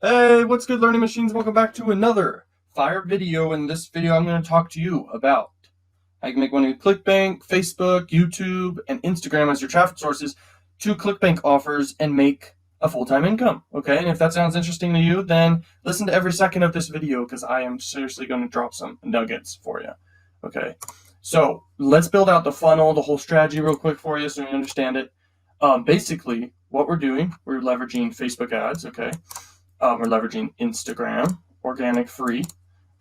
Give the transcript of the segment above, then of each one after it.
Hey, what's good, learning machines? Welcome back to another fire video. In this video, I'm going to talk to you about how you can make money with Clickbank, Facebook, YouTube, and Instagram as your traffic sources to Clickbank offers and make a full-time income. Okay, and if that sounds interesting to you, then listen to every second of this video because I am seriously going to drop some nuggets for you. Okay, so let's build out the funnel, the whole strategy real quick for you so you understand it. Basically, what we're doing, we're leveraging Facebook ads, okay? We're leveraging Instagram, organic free,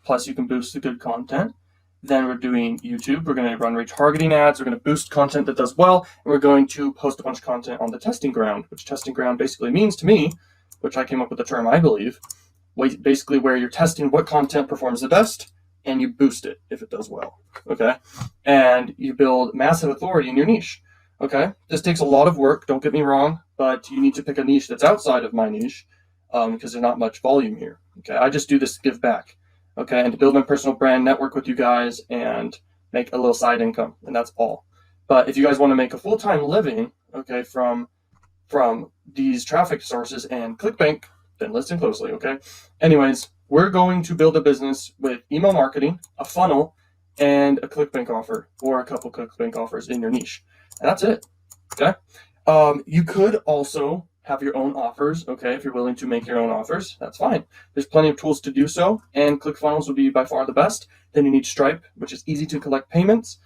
plus you can boost the good content. Then we're doing YouTube. We're going to run retargeting ads. We're going to boost content that does well. And we're going to post a bunch of content on the testing ground, which testing ground basically means to me, which I came up with the term, I believe, basically where you're testing what content performs the best and you boost it if it does well, okay? And you build massive authority in your niche, okay? This takes a lot of work, don't get me wrong, but you need to pick a niche that's outside of my niche, because there's not much volume here. Okay, I just do this to give back. Okay, and to build my personal brand, network with you guys, and make a little side income, and that's all. But if you guys want to make a full-time living, okay, from these traffic sources and Clickbank, then listen closely. Okay. Anyways, we're going to build a business with email marketing, a funnel, and a Clickbank offer, or a couple Clickbank offers in your niche. And that's it. Okay. You could also have your own offers, okay? If you're willing to make your own offers, that's fine. There's plenty of tools to do so, and ClickFunnels would be by far the best. Then you need Stripe, which is easy to collect payments.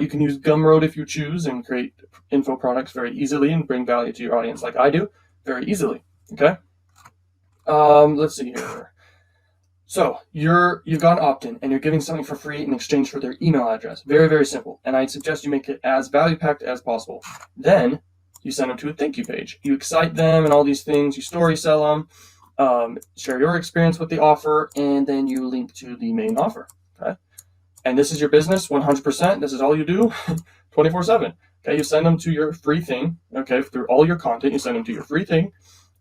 You can use Gumroad if you choose and create info products very easily and bring value to your audience like I do very easily, okay? Let's see here. So you've got an opt-in and you're giving something for free in exchange for their email address. Very, very simple. And I'd suggest you make it as value-packed as possible. Then you send them to a thank you page. You excite them and all these things. You story sell them, share your experience with the offer, and then you link to the main offer. Okay, and this is your business 100%. This is all you do 24/7. Okay, you send them to your free thing. Okay, through all your content, you send them to your free thing,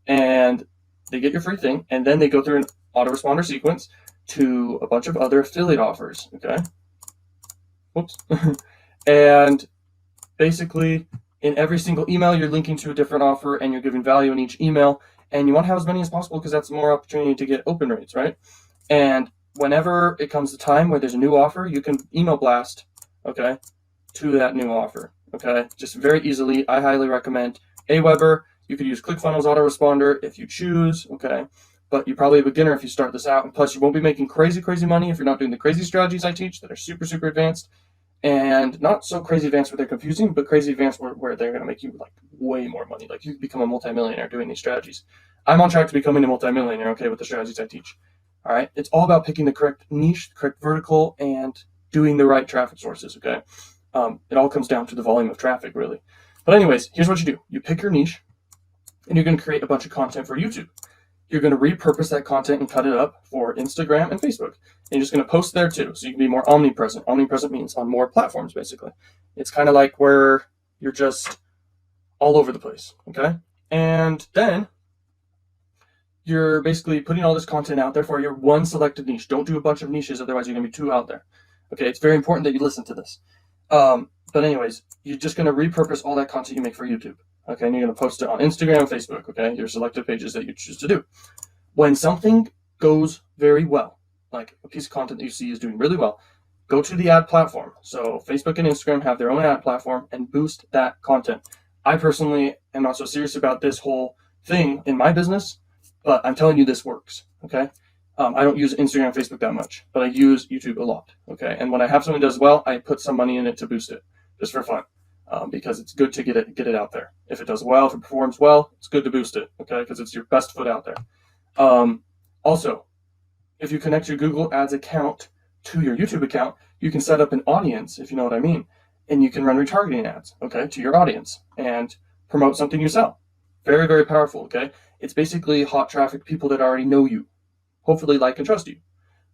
and they get your free thing, and then they go through an autoresponder sequence to a bunch of other affiliate offers. Okay, whoops, and basically, in every single email, you're linking to a different offer and you're giving value in each email. And you want to have as many as possible because that's more opportunity to get open rates, right? And whenever it comes to time where there's a new offer, you can email blast, okay, to that new offer, okay? Just very easily. I highly recommend Aweber. You could use ClickFunnels autoresponder if you choose, okay? But you're probably a beginner if you start this out. And plus, you won't be making crazy money if you're not doing the crazy strategies I teach that are super advanced. And not so crazy advanced where they're confusing, but crazy advanced where they're going to make you like way more money. Like you become a multimillionaire doing these strategies. I'm on track to becoming a multimillionaire, okay, with the strategies I teach. All right. It's all about picking the correct niche, the correct vertical, and doing the right traffic sources, okay? It all comes down to the volume of traffic, really. But anyways, here's what you do. You pick your niche, and you're going to create a bunch of content for YouTube. You're going to repurpose that content and cut it up for Instagram and Facebook. And you're just going to post there too. So you can be more omnipresent. Omnipresent means on more platforms, basically. It's kind of like where you're just all over the place, okay? And then you're basically putting all this content out there for your one selected niche. Don't do a bunch of niches, otherwise you're going to be too out there. Okay, it's very important that you listen to this. But anyways, you're just going to repurpose all that content you make for YouTube. Okay, and you're going to post it on Instagram and Facebook, okay, your selected pages that you choose to do. When something goes very well, like a piece of content that you see is doing really well, go to the ad platform. So Facebook and Instagram have their own ad platform and boost that content. I personally am not so serious about this whole thing in my business, but I'm telling you this works, okay? I don't use Instagram and Facebook that much, but I use YouTube a lot, okay? And when I have something that does well, I put some money in it to boost it, just for fun. Because it's good to get it out there. If it does well, if it performs well, it's good to boost it, okay? Because it's your best foot out there. Also, if you connect your Google Ads account to your YouTube account, you can set up an audience, if you know what I mean, and you can run retargeting ads, okay, to your audience and promote something you sell. Very, very powerful, okay? It's basically hot traffic, people that already know you, hopefully like and trust you,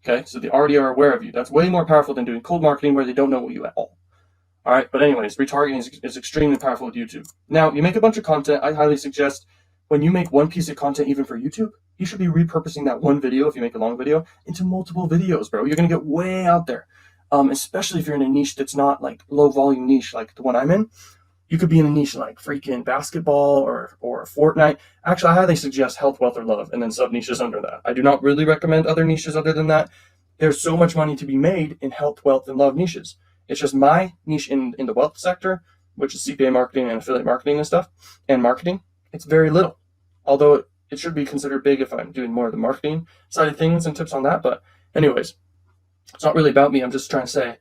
okay? So they already are aware of you. That's way more powerful than doing cold marketing where they don't know you at all. All right, but anyways, retargeting is extremely powerful with YouTube. Now, you make a bunch of content. I highly suggest when you make one piece of content, even for YouTube, you should be repurposing that one video, if you make a long video, into multiple videos, bro. You're going to get way out there, especially if you're in a niche that's not like low volume niche like the one I'm in. You could be in a niche like freaking basketball or Fortnite. Actually, I highly suggest health, wealth, or love, and then sub niches under that. I do not really recommend other niches other than that. There's so much money to be made in health, wealth, and love niches. It's just my niche in the wealth sector, which is CPA marketing and affiliate marketing and stuff, and marketing. It's very little, although it should be considered big if I'm doing more of the marketing side of things and tips on that. But anyways, it's not really about me. I'm just trying to say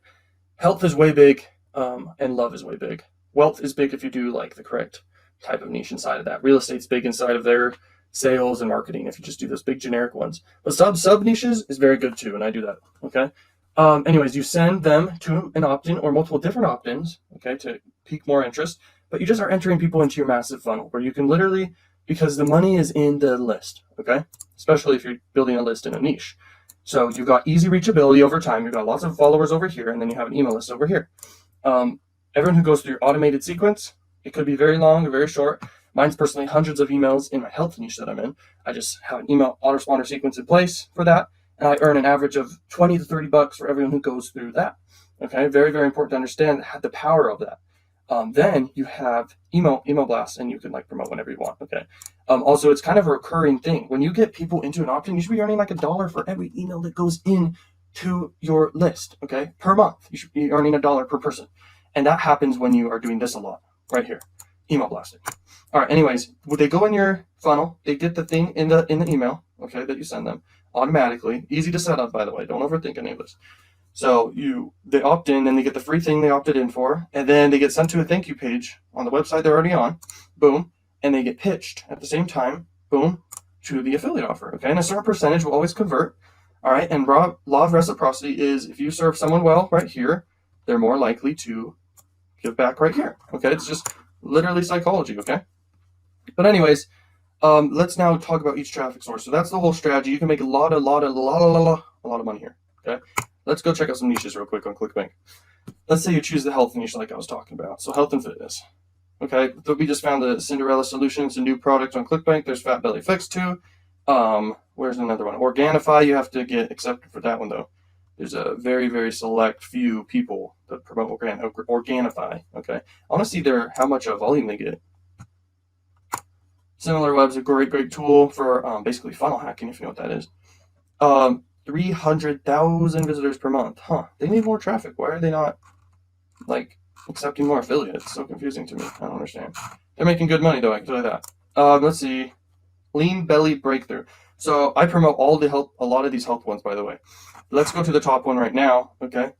health is way big, and love is way big. Wealth is big if you do like the correct type of niche inside of that. Real estate's big inside of their sales and marketing if you just do those big generic ones. But sub niches is very good too, and I do that. Okay. Anyways, you send them to an opt-in or multiple different opt-ins, okay, to pique more interest. But you just are entering people into your massive funnel where you can literally, because the money is in the list, okay, especially if you're building a list in a niche. So you've got easy reachability over time. You've got lots of followers over here, and then you have an email list over here. Everyone who goes through your automated sequence, it could be very long or very short. Mine's personally hundreds of emails in my health niche that I'm in. I just have an email autoresponder sequence in place for that, and I earn an average of $20 to $30 for everyone who goes through that. Okay, very, very important to understand the power of that. Then you have email blasts, and you can like promote whenever you want. Okay. Also, it's kind of a recurring thing. When you get people into an opt-in, you should be earning like $1 for every email that goes in to your list. Okay, per month, you should be earning $1 per person, and that happens when you are doing this a lot right here, email blasting. All right. Anyways, would they go in your funnel? They get the thing in the email, okay, that you send them automatically. Easy to set up, by the way. Don't overthink any of this. So they opt in, and they get the free thing they opted in for, and then they get sent to a thank you page on the website they're already on, boom, and they get pitched at the same time, boom, to the affiliate offer, okay? And a certain percentage will always convert, all right? And law of reciprocity is if you serve someone well right here, they're more likely to give back right here, okay? It's just literally psychology, okay? But anyways, let's now talk about each traffic source. So that's the whole strategy. You can make a lot of money here, okay? Let's go check out some niches real quick on Clickbank. Let's say you choose the health niche like I was talking about. So health and fitness. Okay, so we just found the Cinderella solution. It's a new product on Clickbank. There's Fat Belly Fix too. Where's another one? Organifi. You have to get accepted for that one though. There's a very, very select few people that promote Organifi. Okay, I want to see how much volume they get. SimilarWeb's a great tool for basically funnel hacking, if you know what that is. 300,000 visitors per month. They need more traffic. Why are they not like accepting more affiliates? It's so confusing to me. I don't understand. They're making good money though, I can tell you that. Let's see. Lean Belly Breakthrough. So I promote a lot of these health ones, by the way. Let's go to the top one right now. Okay.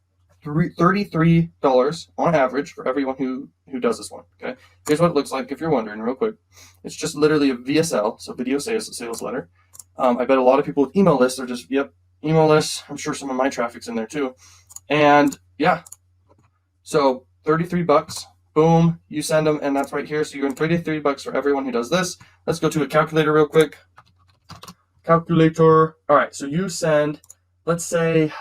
$33 on average for everyone who does this one. Okay. Here's what it looks like if you're wondering real quick. It's just literally a VSL, so video sales letter. I bet a lot of people with email lists are just, email lists. I'm sure some of my traffic's in there too. And yeah, so $33, boom, you send them, and that's right here. So you earn $33 for everyone who does this. Let's go to a calculator real quick. Calculator. All right, so you send, let's say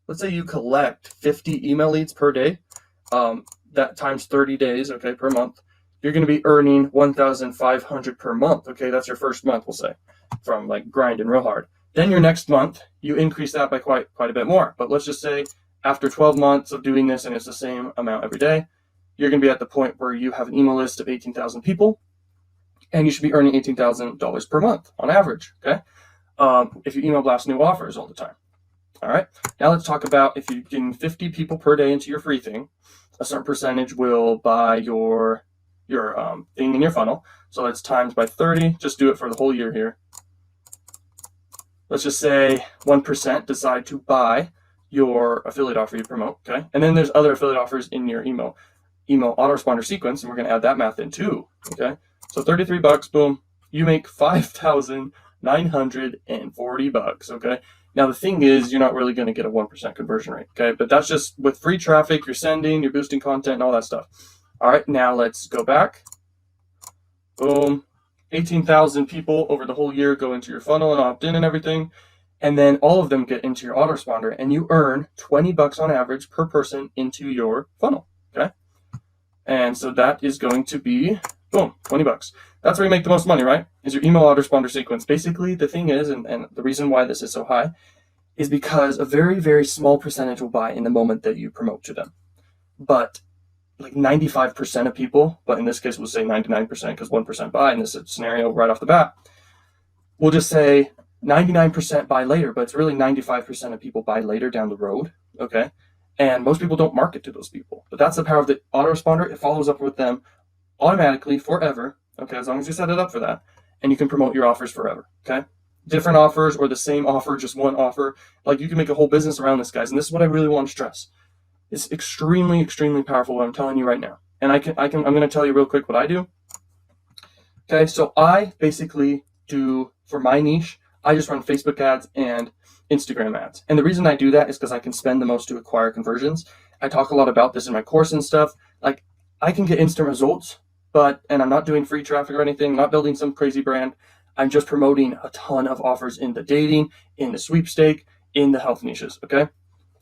you collect 50 email leads per day. That times 30 days, okay, per month. You're going to be earning $1,500 per month. Okay, that's your first month, we'll say, from like grinding real hard. Then your next month, you increase that by quite a bit more. But let's just say after 12 months of doing this, and it's the same amount every day, you're going to be at the point where you have an email list of 18,000 people, and you should be earning $18,000 per month on average. Okay, if you email blast new offers all the time. All right. Now let's talk about if you're getting 50 people per day into your free thing, a certain percentage will buy your thing in your funnel. So let's times by 30. Just do it for the whole year here. Let's just say 1% decide to buy your affiliate offer you promote, okay? And then there's other affiliate offers in your email autoresponder sequence, and we're going to add that math in too, okay? So $33, boom, you make $5,940, okay? Now the thing is, you're not really going to get a 1% conversion rate, okay? But that's just with free traffic, you're sending, you're boosting content, and all that stuff. All right, now let's go back. Boom. 18,000 people over the whole year go into your funnel and opt in and everything. And then all of them get into your autoresponder, and you earn $20 on average per person into your funnel. Okay. And so that is going to be, boom, $20. That's where you make the most money, right? Is your email autoresponder sequence. Basically, the thing is, and the reason why this is so high is because a very, very small percentage will buy in the moment that you promote to them. But like 95% of people, but in this case we'll say 99% because 1% buy in this scenario right off the bat. We'll just say 99% buy later, but it's really 95% of people buy later down the road, okay? And most people don't market to those people. But that's the power of the autoresponder. It follows up with them automatically forever, okay, as long as you set it up for that. And you can promote your offers forever, okay? Different offers or the same offer, just one offer. Like, you can make a whole business around this, guys. And this is what I really want to stress. It's extremely, extremely powerful what I'm telling you right now. And I'm going to tell you real quick what I do. Okay, so I basically do, for my niche, I just run Facebook ads and Instagram ads. And the reason I do that is because I can spend the most to acquire conversions. I talk a lot about this in my course and stuff. Like, I can get instant results, and I'm not doing free traffic or anything, I'm not building some crazy brand. I'm just promoting a ton of offers in the dating, in the sweepstake, in the health niches, okay?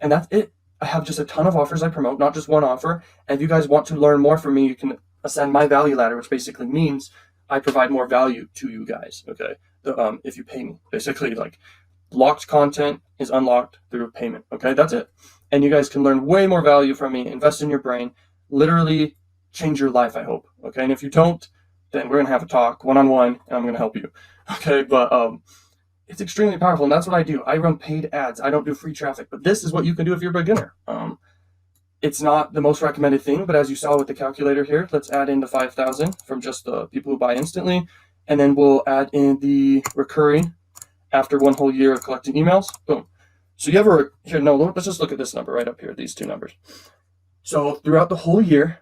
And that's it. I have just a ton of offers I promote, not just one offer. And if you guys want to learn more from me, you can ascend my value ladder, which basically means I provide more value to you guys, okay? If you pay me, basically, like, locked content is unlocked through payment, okay? That's it. And you guys can learn way more value from me, invest in your brain, literally change your life, I hope, okay? And if you don't, then we're gonna have a talk one-on-one, and I'm gonna help you, okay? But it's extremely powerful, and that's what I do. I run paid ads. I don't do free traffic, but this is what you can do if you're a beginner. It's not the most recommended thing, but as you saw with the calculator here, let's add in the 5,000 from just the people who buy instantly, and then we'll add in the recurring after 1 whole year of collecting emails. Boom. So you ever, let's just look at this number right up here, these two numbers. So throughout the whole year,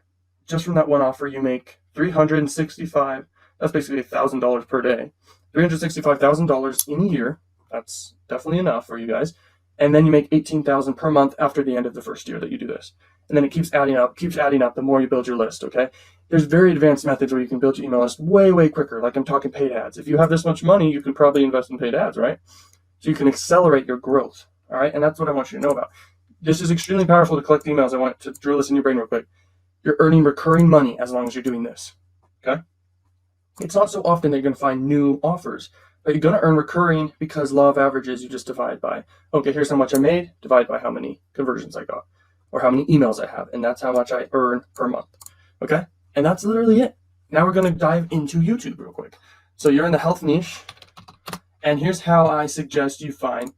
just from that one offer, you make $365, that's basically $1,000 per day. $365,000 in a year. That's definitely enough for you guys. And then you make $18,000 per month after the end of the first year that you do this. And then it keeps adding up the more you build your list, okay? There's very advanced methods where you can build your email list way, way quicker. Like, I'm talking paid ads. If you have this much money, you can probably invest in paid ads, right? So you can accelerate your growth, all right? And that's what I want you to know about. This is extremely powerful to collect emails. I want to drill this in your brain real quick. You're earning recurring money as long as you're doing this, okay? It's not so often that you're going to find new offers, but you're going to earn recurring because law of averages, you just divide by, okay, here's how much I made, divide by how many conversions I got, or how many emails I have, and that's how much I earn per month, okay? And that's literally it. Now we're going to dive into YouTube real quick. So you're in the health niche, and here's how I suggest you find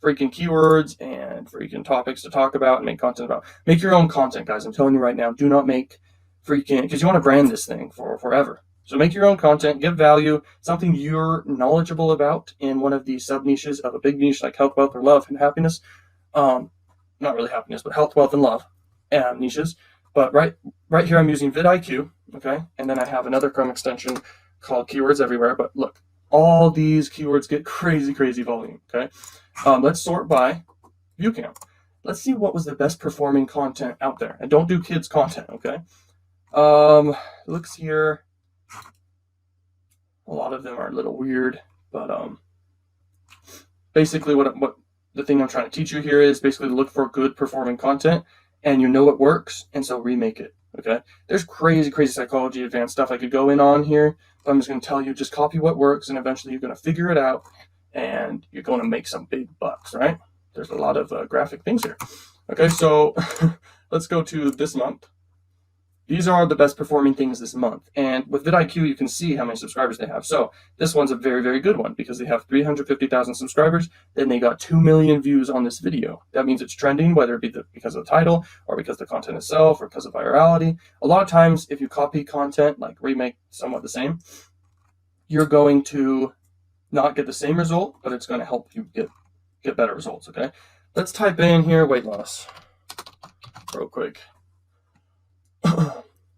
freaking keywords and freaking topics to talk about and make content about. Make your own content, guys. I'm telling you right now, do not make freaking, because you want to brand this thing for forever. So make your own content, give value, something you're knowledgeable about in one of the sub niches of a big niche like health, wealth, or love and happiness. Not really happiness, but health, wealth, and love niches. But right here I'm using vidIQ, okay? And then I have another Chrome extension called Keywords Everywhere. But look, all these keywords get crazy, crazy volume, okay? Let's sort by view count. Let's see what was the best performing content out there. And don't do kids content, okay? Looks here. A lot of them are a little weird, but basically what the thing I'm trying to teach you here is basically to look for good performing content, and you know it works, and so remake it, okay? There's crazy, crazy psychology, advanced stuff I could go in on here, but I'm just going to tell you, just copy what works, and eventually you're going to figure it out, and you're going to make some big bucks, right? There's a lot of graphic things here. Okay, so let's go to this month. These are the best performing things this month. And with vidIQ, you can see how many subscribers they have. So this one's a very, very good one because they have 350,000 subscribers. Then they got 2 million views on this video. That means it's trending, whether it be because of the title or because of the content itself or because of virality. A lot of times, if you copy content, like remake somewhat the same, you're going to not get the same result, but it's going to help you get better results, okay? Let's type in here weight loss real quick.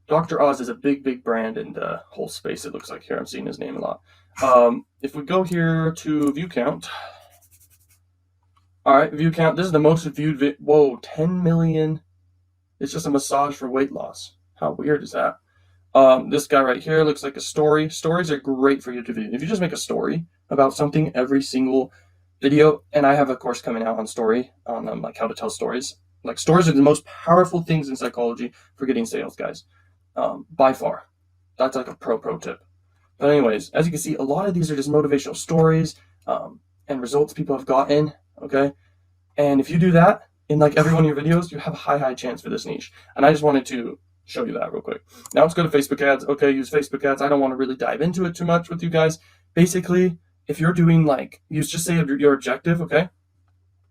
Dr. Oz is a big, big brand in the whole space, it looks like here. I'm seeing his name a lot. If we go here to view count. All right, view count. This is the most viewed whoa, 10 million. It's just a massage for weight loss. How weird is that? This guy right here looks like a story. Stories are great for YouTube video. If you just make a story about something every single video, and I have a course coming out on story, on like how to tell stories. Like, stories are the most powerful things in psychology for getting sales, guys. By far. That's like a pro tip. But anyways, as you can see, a lot of these are just motivational stories and results people have gotten, okay? And if you do that in like every one of your videos, you have a high chance for this niche. And I just wanted to show you that real quick. Now let's go to Facebook ads. Okay, use Facebook ads. I don't want to really dive into it too much with you guys. Basically, if you're doing like, you just say your objective, okay?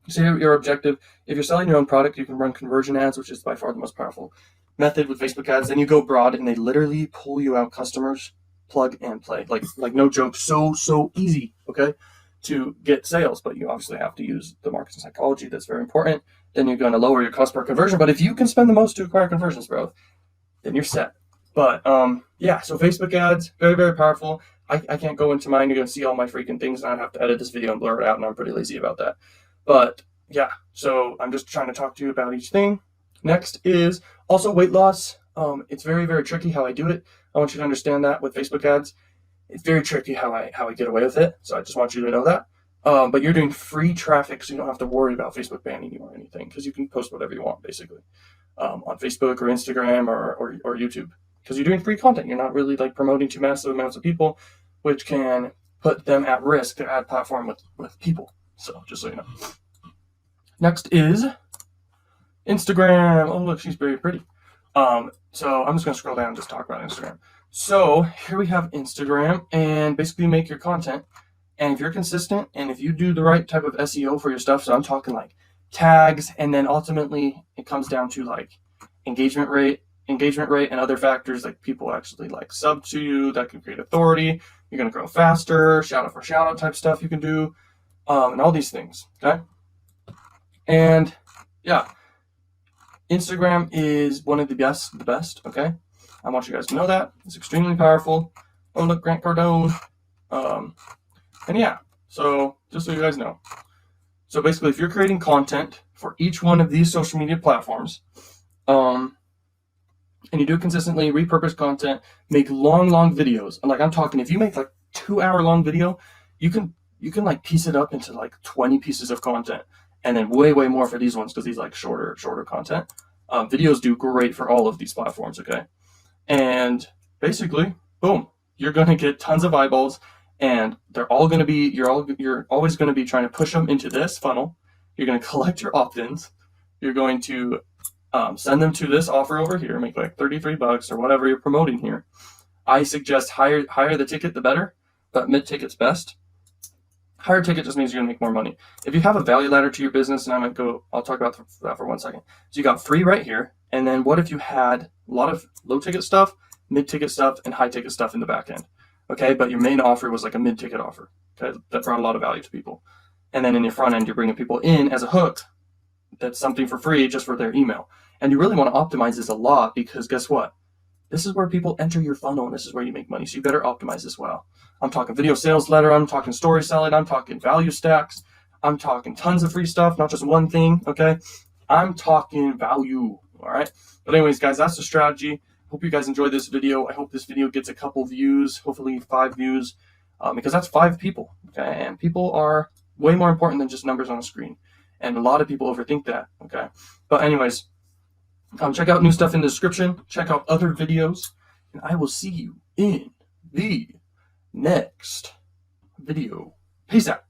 Say your objective. If you're selling your own product, you can run conversion ads, which is by far the most powerful method with Facebook ads. Then you go broad and they literally pull you out customers, plug and play. Like no joke, so easy, okay, to get sales. But you obviously have to use the marketing psychology. That's very important. Then you're going to lower your cost per conversion. But if you can spend the most to acquire conversions, bro, then you're set. But yeah, so Facebook ads, very, very powerful. I can't go into mine. You're going to see all my freaking things, and I'd have to edit this video and blur it out, and I'm pretty lazy about that. But yeah, so I'm just trying to talk to you about each thing. Next is also weight loss. It's very, very tricky how I do it. I want you to understand that with Facebook ads. It's very tricky how I get away with it. So I just want you to know that. But you're doing free traffic, so you don't have to worry about Facebook banning you or anything, because you can post whatever you want, basically, on Facebook or Instagram or YouTube, because you're doing free content. You're not really like promoting to massive amounts of people, which can put them at risk, their ad platform with people. So just so you know. Next is Instagram. Oh, look, she's very pretty. So I'm just going to scroll down and just talk about Instagram. So here we have Instagram, and basically make your content. And if you're consistent and if you do the right type of SEO for your stuff, so I'm talking like tags, and then ultimately it comes down to like engagement rate and other factors like people actually like sub to you, that can create authority. You're going to grow faster, shout out for shout out type stuff you can do, and all these things. Okay. And yeah, Instagram is one of the best. Okay. I want you guys to know that it's extremely powerful. Oh, look, Grant Cardone. And yeah, so just so you guys know. So basically, if you're creating content for each one of these social media platforms, and you do it consistently, repurpose content, make long videos. And like I'm talking, if you make like 2-hour long video, you can like piece it up into like 20 pieces of content, and then way more for these ones, because these like shorter content. Videos do great for all of these platforms, okay? And basically, boom, you're gonna get tons of eyeballs. And they're all going to be, you're always going to be trying to push them into this funnel. You're going to collect your opt-ins. You're going to send them to this offer over here, make like $33 or whatever you're promoting here. I suggest higher the ticket, the better, but mid-ticket's best. Higher ticket just means you're going to make more money. If you have a value ladder to your business, and I'll talk about that for 1 second. So you got free right here. And then what if you had a lot of low-ticket stuff, mid-ticket stuff, and high-ticket stuff in the back end? Okay, but your main offer was like a mid-ticket offer. Okay, that brought a lot of value to people. And then in your front end, you're bringing people in as a hook. That's something for free just for their email. And you really want to optimize this a lot, because guess what? This is where people enter your funnel, and this is where you make money. So you better optimize this well. I'm talking video sales letter. I'm talking story selling. I'm talking value stacks. I'm talking tons of free stuff, not just one thing. Okay, I'm talking value. All right. But anyways, guys, that's the strategy. Hope you guys enjoyed this video. I hope this video gets a couple views, hopefully 5 views, because that's 5 people. Okay, and people are way more important than just numbers on a screen, and a lot of people overthink that. Okay, but anyways, check out new stuff in the description. Check out other videos, and I will see you in the next video. Peace out.